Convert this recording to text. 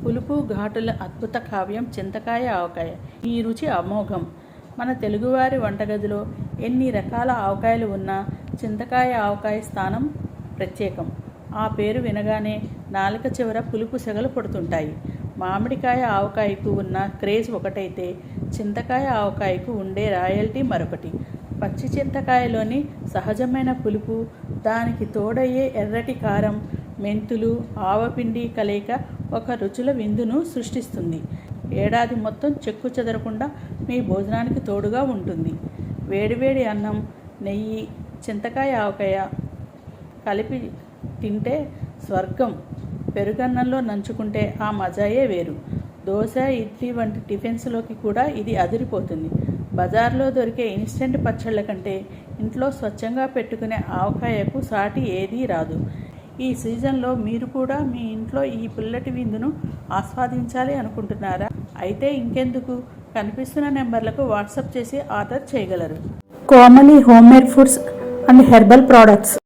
పులుపు ఘాటుల అద్భుత కావ్యం చింతకాయ ఆవకాయ. ఈ రుచి అమోఘం. మన తెలుగువారి వంటగదిలో ఎన్ని రకాల ఆవకాయలు ఉన్నా చింతకాయ ఆవకాయ స్థానం ప్రత్యేకం. ఆ పేరు వినగానే నాలుక చివర పులుపు సెగలు పడుతుంటాయి. మామిడికాయ ఆవకాయకు ఉన్న క్రేజ్ ఒకటైతే చింతకాయ ఆవకాయకు ఉండే రాయల్టీ మరొకటి. పచ్చి చింతకాయలోని సహజమైన పులుపు, దానికి తోడయ్యే ఎర్రటి కారం, మెంతులు, ఆవపిండి కలయిక ఒక రుచుల విందును సృష్టిస్తుంది. ఏడాది మొత్తం చెక్కు చెదరకుండా మీ భోజనానికి తోడుగా ఉంటుంది. వేడివేడి అన్నం, నెయ్యి, చింతకాయ ఆవకాయ కలిపి తింటే స్వర్గం. పెరుగన్నంలో నంచుకుంటే ఆ మజాయే వేరు. దోశ, ఇడ్లీ వంటి టిఫిన్స్లోకి కూడా ఇది అదిరిపోతుంది. బజార్లో దొరికే ఇన్స్టెంట్ పచ్చళ్ళ కంటే ఇంట్లో స్వచ్ఛంగా పెట్టుకునే ఆవకాయకు సాటి ఏదీ రాదు. ఈ సీజన్లో మీరు కూడా మీ ఇంట్లో ఈ పుల్లటి విందును ఆస్వాదించాలి అనుకుంటున్నారా? అయితే ఇంకెందుకు, కనిపిస్తున్న నెంబర్లకు వాట్సాప్ చేసి ఆర్డర్ చేయగలరు. Komali homemade foods and herbal products.